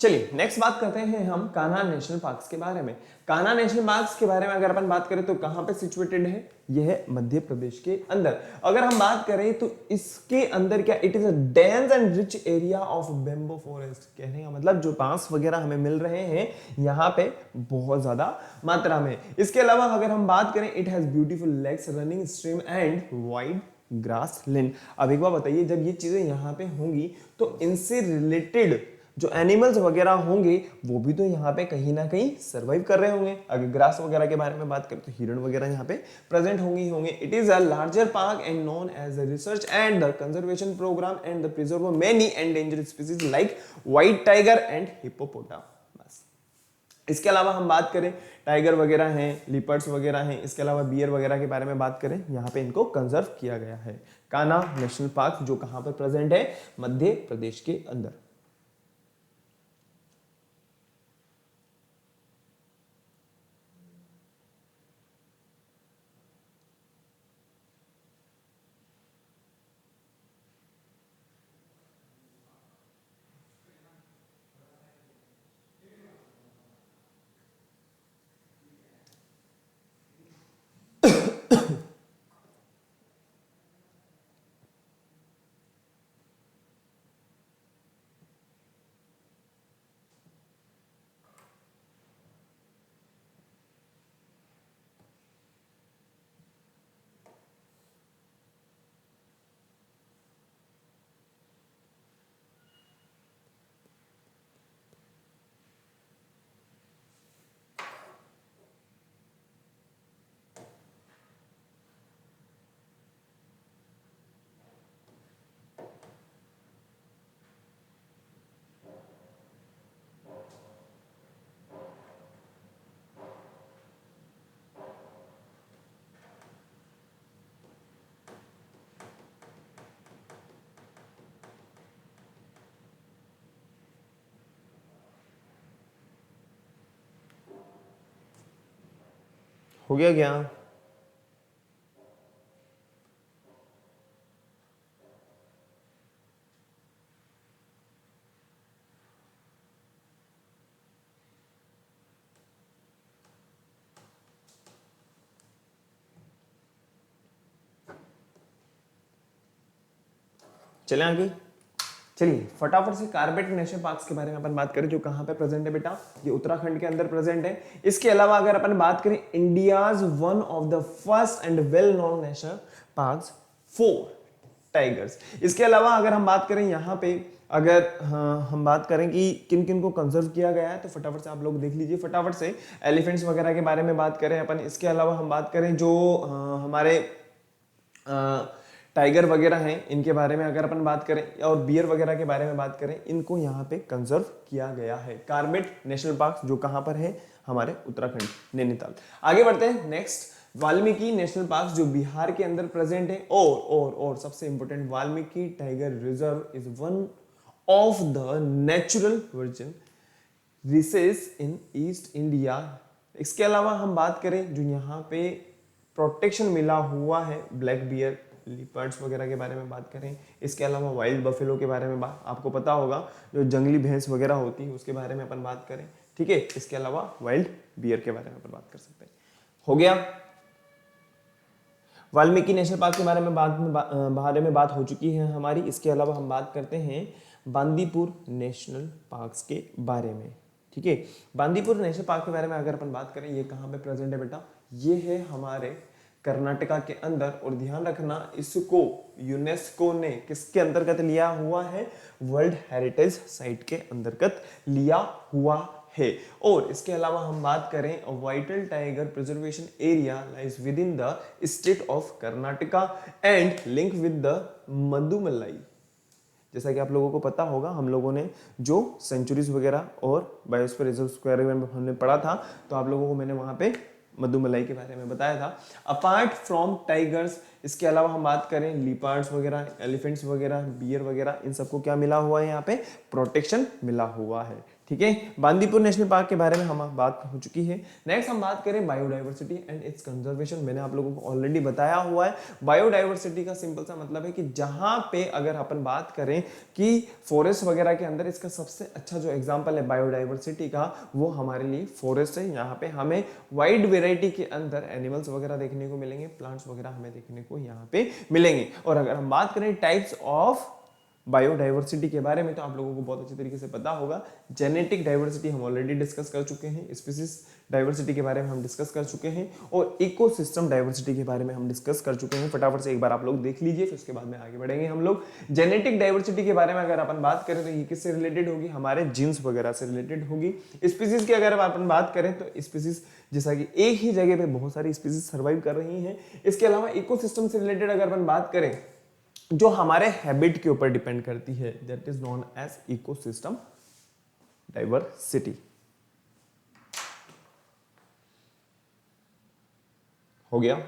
चलिए नेक्स्ट बात करते हैं हम कान्हा नेशनल पार्क्स के बारे में। कान्हा नेशनल पार्क्स के बारे में अगर अपन बात करें तो कहां पे सिचुएटेड है, यह है मध्य प्रदेश के अंदर। अगर हम बात करें तो इसके अंदर क्या, it is a dense and rich area of bamboo forest. कहने का मतलब जो बांस वगैरह हमें मिल रहे हैं यहाँ पे बहुत ज्यादा मात्रा में। इसके अलावा अगर हम बात करें, it has beautiful lakes, running stream and wide grass land. अब एक बार बताइए, जब ये चीजें यहाँ पे होंगी तो इनसे रिलेटेड जो एनिमल्स वगैरह होंगे वो भी तो यहाँ पे कहीं ना कहीं सरवाइव कर रहे होंगे। अगर ग्रास वगैरह के बारे में बात करें तो हिरण वगैरह यहाँ पे प्रेजेंट होंगे। It is a larger park and known as the research and the conservation program and the preserve many endangered species like white tiger and hippopotamus. बस इसके अलावा हम बात करें, टाइगर वगैरह हैं, लिपर्ड्स वगैरह हैं, इसके अलावा बियर वगैरह के बारे में बात करें, यहाँ पे इनको कंजर्व किया गया है। कान्हा नेशनल पार्क जो कहाँ पर प्रेजेंट है, मध्य प्रदेश के अंदर। हो गया क्या? चले आगे। चलिए फटाफट से कार्बेट नेशनल पार्क्स के बारे में अपन बात करें, जो कहां पे प्रेजेंट है बेटा, ये उत्तराखंड के अंदर प्रेजेंट है। इसके अलावा अगर अपन बात करें, India's one of the first and well known national parks for tigers. इसके अलावा अगर हम बात करें यहाँ पे, अगर हम बात करें कि किन किन को कंजर्व किया गया है, तो फटाफट से आप लोग देख लीजिए। फटाफट से एलिफेंट्स वगैरह के बारे में बात करें अपन। इसके अलावा हम बात करें जो हमारे टाइगर वगैरह हैं, इनके बारे में अगर अपन बात करें और बियर वगैरह के बारे में बात करें, इनको यहाँ पे कंजर्व किया गया है। कार्बेट नेशनल पार्क जो कहाँ पर है, हमारे उत्तराखंड नैनीताल। आगे बढ़ते हैं नेक्स्ट, वाल्मीकि नेशनल पार्क जो बिहार के अंदर प्रेजेंट है। और सबसे important, Valmiki tiger reserve is one of the natural virgin recess in east India. इसके अलावा हम बात करें जो यहाँ पे प्रोटेक्शन मिला हुआ है ब्लैक बियर लिपर्ड्स वगैरह के बारे में बात करें, इसके अलावा वाइल्ड बफेलो के बारे में आपको पता होगा जो जंगली भैंस वगैरह होती है उसके बारे में अपन बात करें, ठीक है। इसके अलावा वाइल्ड बियर के बारे में अपन बात कर सकते हैं। हो गया, वाल्मीकि नेशनल पार्क के बारे में बात हो चुकी है हमारी। इसके अलावा हम बात करते हैं बांदीपुर नेशनल पार्क के बारे में, ठीक है। बांदीपुर नेशनल पार्क के बारे में अगर अपन बात करें, ये कहाँ पे प्रेजेंट है बेटा, ये है हमारे कर्नाटका के अंदर। और ध्यान रखना, इसको यूनेस्को ने किसके अंतर्गत लिया हुआ है, वर्ल्ड हेरिटेज साइट के अंतर्गत लिया हुआ है। और इसके अलावा हम बात करें, vital tiger preservation area lies within the state of Karnataka and link with the Mudumalai. जैसा कि आप लोगों को पता होगा, हम लोगों ने जो सेंचुरीज वगैरह और बायोस्फीयर रिजर्व के बारे में हमने पढ़ा था, तो आप लोगों को मैंने वहां पे मधुमलाई के बारे में बताया था। अपार्ट फ्रॉम टाइगर्स, इसके अलावा हम बात करें लिपर्ड्स वगैरह, एलिफेंट्स वगैरह, बियर वगैरह, इन सबको क्या मिला हुआ है, यहाँ पे प्रोटेक्शन मिला हुआ है, ठीक है। बांदीपुर नेशनल पार्क के बारे में हम बात हो चुकी है। नेक्स्ट हम बात करें बायोडाइवर्सिटी एंड इट्स कंजर्वेशन। मैंने आप लोगों को ऑलरेडी बताया हुआ है, बायोडाइवर्सिटी का सिंपल सा मतलब है कि जहां पे अगर अपन बात करें कि फॉरेस्ट वगैरह के अंदर, इसका सबसे अच्छा जो एग्जांपल है बायोडाइवर्सिटी का, वो हमारे लिए फॉरेस्ट है। यहाँ पे हमें वाइड वेराइटी के अंदर एनिमल्स वगैरह देखने को मिलेंगे, प्लांट्स वगैरह हमें देखने को यहाँ पे मिलेंगे। और अगर हम बात करें टाइप्स ऑफ बायोडाइवर्सिटी के बारे में, तो आप लोगों को बहुत अच्छे तरीके से पता होगा। जेनेटिक डाइवर्सिटी हम ऑलरेडी डिस्कस कर चुके हैं, स्पीसीज डाइवर्सिटी के बारे में हम डिस्कस कर चुके हैं, और इकोसिस्टम डाइवर्सिटी के बारे में हम डिस्कस कर चुके हैं। फटाफट से एक बार आप लोग देख लीजिए, फिर उसके बाद में आगे बढ़ेंगे हम लोग। जेनेटिक डाइवर्सिटी के बारे में अगर अपन बात करें, तो ये किससे रिलेटेड होगी, हमारे जीन्स वगैरह से रिलेटेड होगी। स्पीसीज की अगर अपन बात करें, तो स्पीसीज जैसा कि एक ही जगह पे बहुत सारी स्पीसीज सर्वाइव कर रही हैं। इसके अलावा इकोसिस्टम से रिलेटेड अगर अपन बात करें, जो हमारे हैबिट के ऊपर डिपेंड करती है, that is known as ecosystem diversity. हो गया।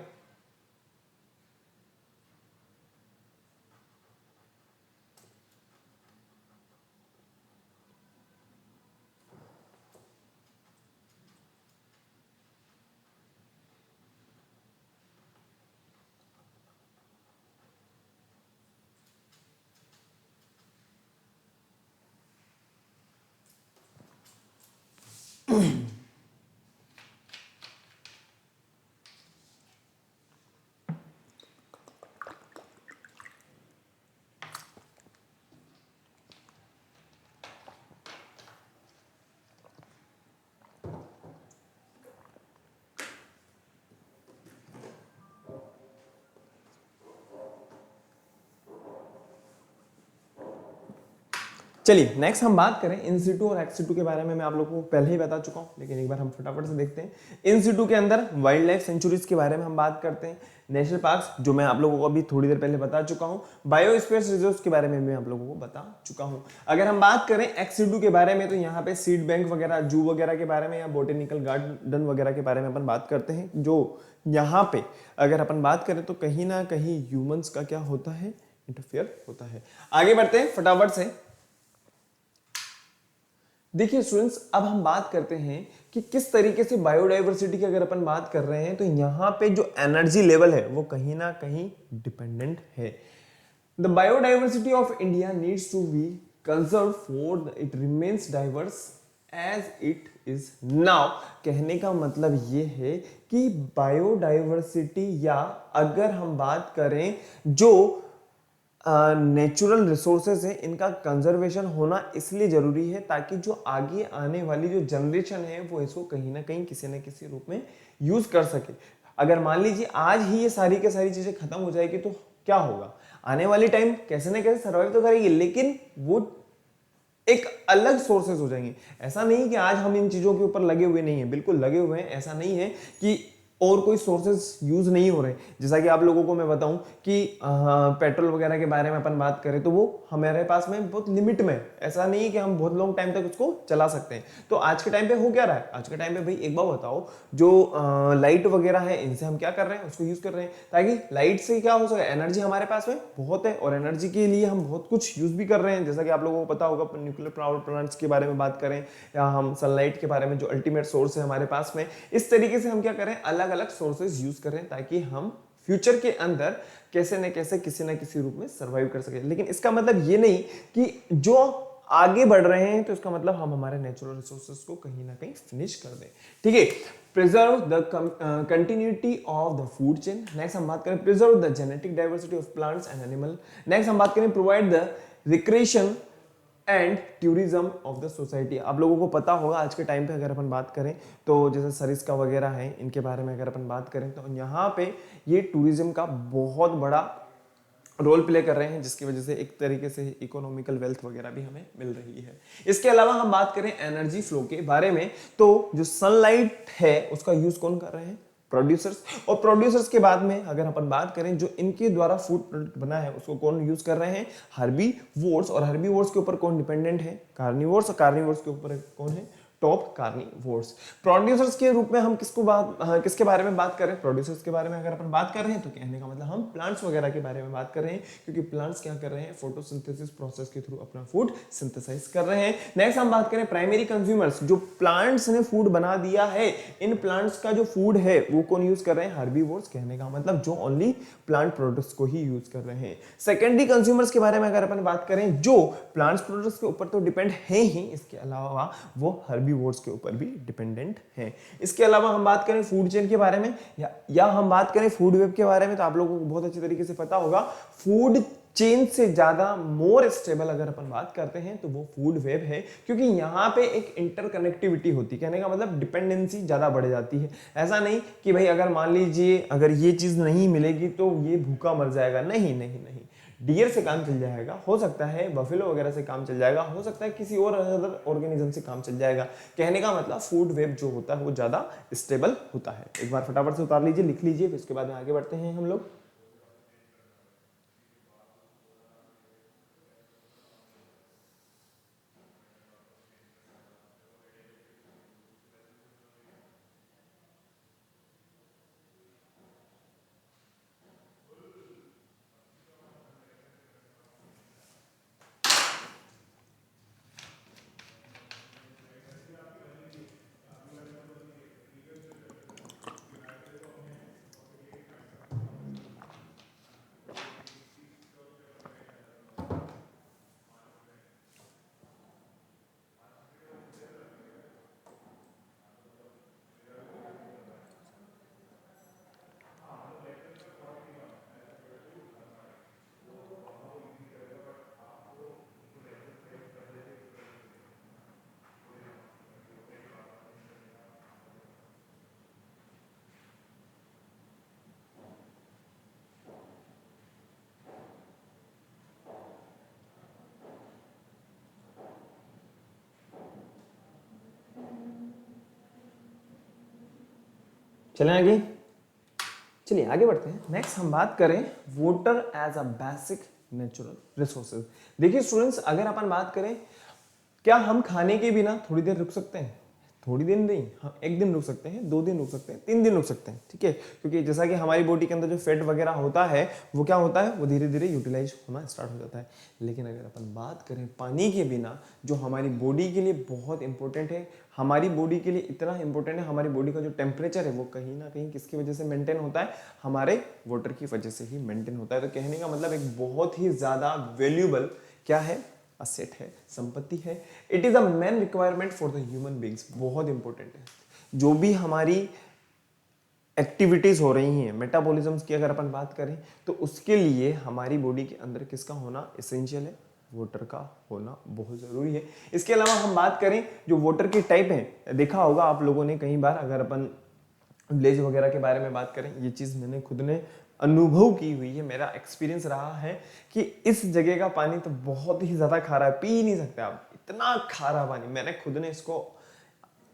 चलिए नेक्स्ट हम बात करें इन सिटू और एक्स सिटू के बारे में। मैं आप लोगों को पहले ही बता चुका हूं, लेकिन एक बार हम फटाफट से देखते हैं। इन सिटू के अंदर वाइल्ड लाइफ सेंचुरीज के बारे में हम बात करते हैं। नेशनल पार्क्स जो मैं आप लोगों को अभी थोड़ी देर पहले बता चुका हूं। बायोस्फीयर रिजर्व्स के बारे में मैं आप लोगों को बता चुका हूं। अगर हम बात करें एक्स सिटू के बारे में, तो यहाँ पे सीड बैंक वगैरह, जू वगैरह के बारे में या बोटेनिकल गार्डन वगैरह के बारे में अपन बात करते हैं। जो यहाँ पे अगर अपन बात करें, तो कहीं ना कहीं ह्यूमंस का क्या होता है, इंटरफेयर होता है। आगे बढ़ते हैं फटाफट से। देखिए स्टूडेंट्स, अब हम बात करते हैं कि किस तरीके से बायोडाइवर्सिटी की अगर अपन बात कर रहे हैं, तो यहां पे जो एनर्जी लेवल है वो कहीं ना कहीं डिपेंडेंट है। The biodiversity of India needs to be conserve for it remains diverse as it is now. कहने का मतलब ये है कि बायोडाइवर्सिटी, या अगर हम बात करें जो नेचुरल रिसोर्सेज है, इनका कंजर्वेशन होना इसलिए जरूरी है ताकि जो आगे आने वाली जो जनरेशन है वो इसको कहीं ना कहीं किसी न किसी रूप में यूज कर सके। अगर मान लीजिए आज ही ये सारी के सारी चीजें खत्म हो जाएगी, तो क्या होगा, आने वाली टाइम कैसे ना कैसे सर्वाइव तो करेगी, लेकिन वो एक अलग सोर्सेज हो जाएंगे। ऐसा नहीं कि आज हम इन चीजों के ऊपर लगे हुए नहीं है, बिल्कुल लगे हुए हैं। ऐसा नहीं है कि और कोई सोर्सेज यूज नहीं हो रहे। जैसा कि आप लोगों को मैं बताऊं कि पेट्रोल वगैरह के बारे में अपन बात करें तो वो हमारे पास में बहुत लिमिट में, ऐसा नहीं है कि हम बहुत लॉन्ग टाइम तक उसको चला सकते हैं। तो आज के टाइम पे हो क्या रहा है, आज के टाइम पे भाई एक बार बताओ, जो लाइट वगैरह है इनसे हम क्या कर रहे हैं, उसको यूज कर रहे हैं ताकि लाइट से क्या हो सके, एनर्जी हमारे पास में बहुत है और एनर्जी के लिए हम बहुत कुछ यूज भी कर रहे हैं। जैसा कि आप लोगों को पता होगा न्यूक्लियर पावर प्लांट्स के बारे में बात करें या हम सनलाइट के बारे में, जो अल्टीमेट सोर्स है हमारे पास में, इस तरीके से हम क्या करें, अलग अलग सोर्सेज यूज करें ताकि हम फ्यूचर के अंदर कैसे न कैसे किसी न किसी रूप में सर्वाइव कर सके। लेकिन इसका मतलब ये नहीं कि जो आगे बढ़ रहे हैं तो इसका मतलब हम हमारे नेचुरल रिसोर्सेज को कहीं ना कहीं फिनिश कर दें। ठीक है, preserve the continuity of the food chain. Next हम बात करें preserve the genetic diversity of plants and animal. Next हम बात करें provide the recreation and tourism of the society. आप लोगों को पता होगा आज के टाइम पे अगर अपन बात करें तो जैसे सरिस्का वगैरह है, इनके बारे में अगर अपन बात करें तो यहाँ पे ये टूरिज्म का बहुत बड़ा रोल प्ले कर रहे हैं, जिसकी वजह से एक तरीके से इकोनॉमिकल वेल्थ वगैरह भी हमें मिल रही है। इसके अलावा हम बात करें एनर्जी फ्लो के बारे में तो जो सनलाइट है उसका यूज कौन कर रहे हैं, प्रोड्यूसर्स। और प्रोड्यूसर्स के बाद में अगर अपन बात करें जो इनके द्वारा फूड प्रोडक्ट बना है उसको कौन यूज कर रहे हैं, हर्बीवोर्स। और हर्बीवोर्स के ऊपर कौन डिपेंडेंट है, कार्निवोर्स। और कार्निवोर्स के ऊपर कौन है, टॉप कार्निवोर्स। प्रोड्यूसर्स के रूप में हम किसके बारे में बात करें, प्रोड्यूसर्स के बारे में अगर अपन बात कर रहे हैं तो कहने का मतलब हम प्लांट्स वगैरह के बारे में बात कर रहे हैं, क्योंकि प्लांट्स क्या कर रहे हैं, फोटोसिंथेसिस प्रोसेस के थ्रू अपना फूड सिंथेसाइज कर रहे हैं। नेक्स्ट हम बात करें प्राइमरी कंज्यूमर्स, जो प्लांट्स ने फूड बना दिया है, इन प्लांट्स का जो फूड है वो कौन यूज कर रहे हैं, हर्बीवोर्स। कहने का मतलब जो ओनली प्लांट प्रोडक्ट्स को ही यूज कर रहे हैं। सेकेंडरी कंज्यूमर्स के बारे में अगर अपन बात करें, जो प्लांट्स प्रोडक्ट्स के ऊपर तो डिपेंड है ही, इसके अलावा वो हर्बीवोर्स के ऊपर भी डिपेंडेंट हैं। इसके अलावा हम बात करें फूड चेन के बारे में या हम बात करें फूड वेब के बारे में, तो आप लोगों को बहुत अच्छे तरीके से पता होगा फूड चेन से ज्यादा मोर स्टेबल अगर अपन बात करते हैं तो वो फूड वेब है, क्योंकि यहाँ पे एक इंटरकनेक्टिविटी होती है। कहने का मतलब डिपेंडेंसी ज्यादा बढ़ जाती है। ऐसा नहीं कि भाई अगर मान लीजिए अगर ये चीज नहीं मिलेगी तो ये भूखा मर जाएगा, नहीं नहीं नहीं, डियर से काम चल जाएगा, हो सकता है बफेलो वगैरह से काम चल जाएगा, हो सकता है किसी और अदर ऑर्गेनिज्म से काम चल जाएगा। कहने का मतलब फूड वेब जो होता है वो ज्यादा स्टेबल होता है। एक बार फटाफट से उतार लीजिए, लिख लीजिए, फिर उसके बाद में आगे बढ़ते हैं हम लोग। चलें आगे, चलिए आगे बढ़ते हैं। नेक्स्ट हम बात करें water as a basic natural resources. देखिए स्टूडेंट्स, अगर अपन बात करें, क्या हम खाने के बिना थोड़ी देर रुक सकते हैं, थोड़ी देर नहीं, हम एक दिन रुक सकते हैं, 2 दिन रुक सकते हैं, 3 दिन रुक सकते हैं। ठीक है, क्योंकि जैसा कि हमारी बॉडी के अंदर जो फैट वगैरह होता है वो क्या होता है, वो धीरे धीरे यूटिलाइज होना स्टार्ट हो जाता है। लेकिन अगर अपन बात करें पानी के बिना, जो हमारी बॉडी के लिए बहुत इंपॉर्टेंट है, हमारी बॉडी के लिए इतना इंपॉर्टेंट है, हमारी बॉडी का जो टेम्परेचर है वो कहीं ना कहीं किसकी वजह से मेंटेन होता है, हमारे वाटर की वजह से ही मेंटेन होता है। तो कहने का मतलब एक बहुत ही ज्यादा वैल्यूएबल क्या है, असेट है, संपत्ति है। It is a main requirement for the human beings, बहुत इंपॉर्टेंट है। जो भी हमारी एक्टिविटीज हो रही हैं, मेटाबॉलिज्म की अगर अपन बात करें, तो उसके लिए हमारी बॉडी के अंदर किसका होना एसेंशियल है, वाटर का होना बहुत जरूरी है। इसके अलावा हम बात करें जो वाटर की टाइप है, देखा होगा आप लोगों ने कई बार, अगर अपन विलेज वगैरह के बारे में बात करें, ये चीज मैंने खुद ने अनुभव की हुई है, मेरा एक्सपीरियंस रहा है कि इस जगह का पानी तो बहुत ही ज्यादा खारा है, पी नहीं सकते आप, इतना खारा पानी। मैंने खुद ने इसको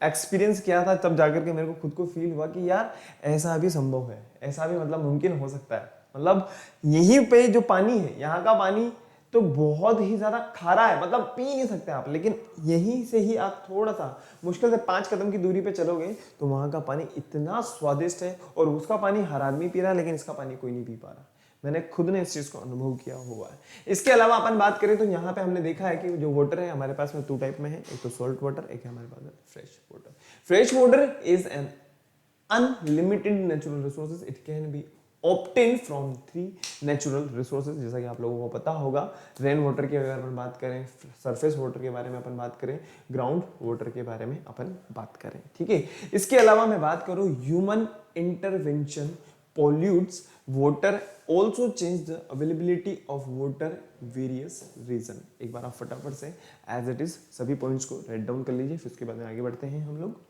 एक्सपीरियंस किया था तब जाकर के मेरे को खुद को फील हुआ कि यार ऐसा भी संभव है, ऐसा भी मतलब मुमकिन हो सकता है। मतलब यहीं पे जो पानी है, यहाँ का पानी तो बहुत ही ज्यादा खारा है, मतलब पी नहीं सकते आप, लेकिन यहीं से ही आप थोड़ा सा मुश्किल से 5 कदम की दूरी पे चलोगे तो वहां का पानी इतना स्वादिष्ट है, और उसका पानी हर आदमी पी रहा है लेकिन इसका पानी कोई नहीं पी पा रहा। मैंने खुद ने इस चीज को अनुभव किया हुआ है। इसके अलावा अपन बात करें तो यहाँ पे हमने देखा है कि जो वाटर है हमारे पास में 2 टाइप में है, एक तो सॉल्ट वाटर, एक है हमारे पास में fresh water. Fresh water is an unlimited natural resources, it can be obtain from 3 natural resources, जैसा कि आप लोगों को पता होगा। रेन वाटर की अगर अपन बात करें, सरफेस वाटर के बारे में अपन बात करें, ग्राउंड वाटर के बारे में अपन बात करें, ठीक है। इसके अलावा मैं बात करूं, human intervention pollutes water, also change the availability of water various reason। एक बार आप फटाफट से एज इट इज सभी पॉइंट्स को राइट डाउन कर लीजिए, फिर उसके बाद में आगे बढ़ते हैं हम लोग।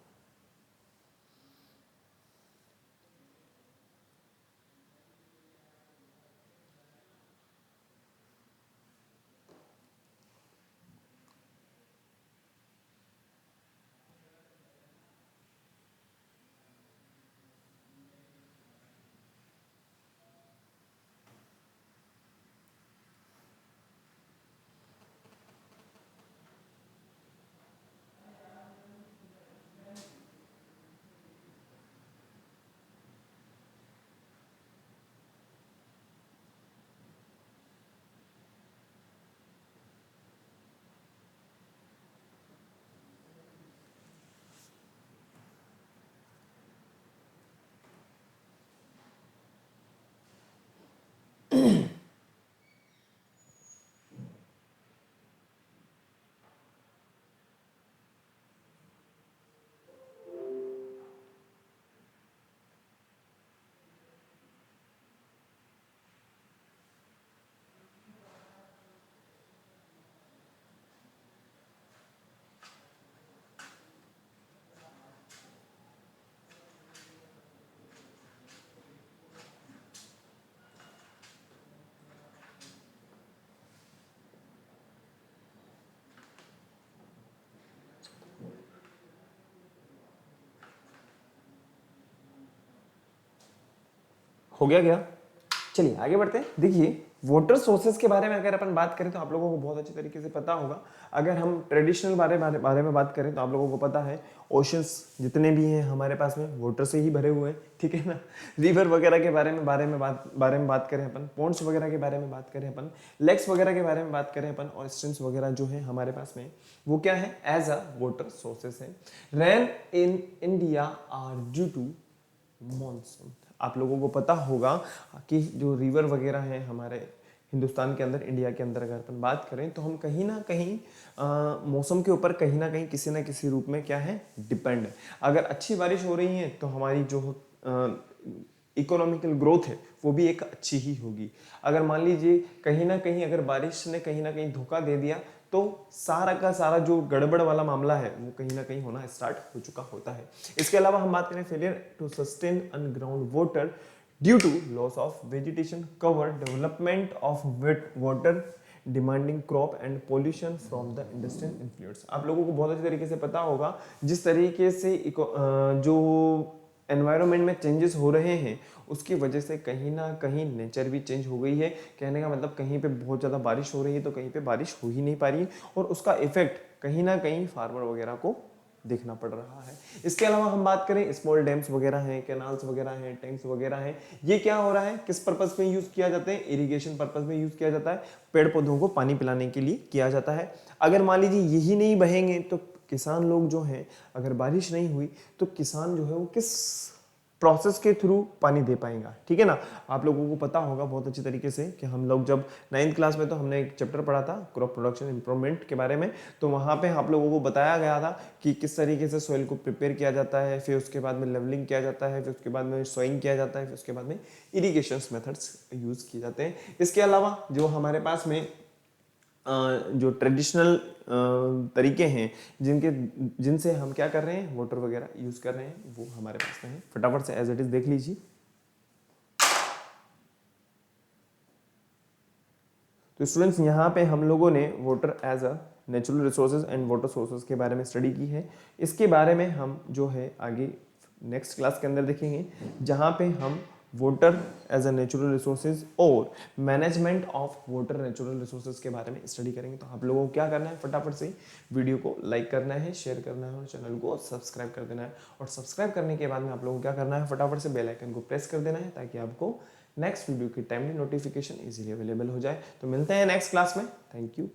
हो गया क्या? चलिए आगे बढ़ते हैं। देखिए वाटर सोर्सेज के बारे में अगर अपन बात करें तो आप लोगों को बहुत अच्छे तरीके से पता होगा। अगर हम ट्रेडिशनल बारे में बात करें तो आप लोगों को पता है ओशंस जितने भी हैं हमारे पास में वाटर से ही भरे हुए हैं, ठीक है ना। रिवर वगैरह के बारे में बात करें अपन, पॉन्ड्स वगैरह के बारे में बात करें अपन, लेक्स वगैरह के बारे में बात करें अपन, और स्ट्रीम्स वगैरह जो है हमारे पास में वो क्या है, एज अ वाटर सोर्सेस है। Rain in India are due to monsoon. आप लोगों को पता होगा कि जो रिवर वगैरह हैं हमारे हिंदुस्तान के अंदर, इंडिया के अंदर अगर अपन बात करें तो हम कहीं ना कहीं मौसम के ऊपर कहीं ना किसी रूप में क्या है, डिपेंड है। अगर अच्छी बारिश हो रही है तो हमारी जो इकोनॉमिकल ग्रोथ है वो भी एक अच्छी ही होगी। अगर मान लीजिए कहीं ना कहीं अगर बारिश ने कहीं ना कहीं धोखा दे दिया तो सारा का सारा जो गड़बड़ वाला मामला है वो कहीं ना कहीं होना स्टार्ट हो चुका होता है। इसके अलावा हम बात करें failure to sustain underground water due to loss of vegetation cover, development of wet water demanding crop and pollution from the industrial influence. आप लोगों को बहुत अच्छे तरीके से पता होगा जिस तरीके से जो एनवायरनमेंट में चेंजेस हो रहे हैं उसकी वजह से कहीं ना कहीं नेचर भी चेंज हो गई है। कहने का मतलब कहीं पे बहुत ज़्यादा बारिश हो रही है तो कहीं पे बारिश हो ही नहीं पा रही, और उसका इफेक्ट कहीं ना कहीं फार्मर वगैरह को देखना पड़ रहा है। इसके अलावा हम बात करें स्मॉल डैम्स वगैरह हैं, कैनाल्स वगैरह हैं, टैंक्स वगैरह हैं, ये क्या हो रहा है, किस पर्पस में यूज किया जाता है, इरिगेशन पर्पस में यूज किया जाता है, पेड़ पौधों को पानी पिलाने के लिए किया जाता है। अगर मान लीजिए यही नहीं बहेंगे तो किसान लोग जो हैं, अगर बारिश नहीं हुई तो किसान जो है वो किस प्रोसेस के थ्रू पानी दे पाएगा, ठीक है ना। आप लोगों को पता होगा बहुत अच्छी तरीके से कि हम लोग जब 9th क्लास में तो हमने एक चैप्टर पढ़ा था क्रॉप प्रोडक्शन इंप्रूवमेंट के बारे में, तो वहाँ पे आप लोगों को बताया गया था कि किस तरीके से सॉइल को प्रिपेयर किया जाता है, फिर उसके बाद में लेवलिंग किया जाता है, फिर उसके बाद में सोइंग किया जाता है, फिर उसके बाद में इरीगेशन मेथड्स यूज किए जाते हैं। इसके अलावा जो हमारे पास में जो ट्रेडिशनल तरीके हैं जिनसे हम क्या कर रहे हैं, वाटर वगैरह यूज कर रहे हैं, वो हमारे पास में है। फटाफट से एज इट इज देख लीजिए। तो स्टूडेंट्स यहाँ पे हम लोगों ने water as a natural resources and water sources के बारे में स्टडी की है। इसके बारे में हम जो है आगे नेक्स्ट क्लास के अंदर देखेंगे, जहाँ पे हम water as a natural resources और management of water natural resources के बारे में स्टडी करेंगे। तो आप लोगों को क्या करना है, फटाफट से वीडियो को लाइक करना है, शेयर करना है और चैनल को सब्सक्राइब कर देना है। और सब्सक्राइब करने के बाद में आप लोगों को क्या करना है, फटाफट से बेल आइकन को प्रेस कर देना है, ताकि आपको नेक्स्ट वीडियो की टाइमली नोटिफिकेशन इजीली अवेलेबल हो जाए। तो मिलते हैं नेक्स्ट क्लास में। Thank you.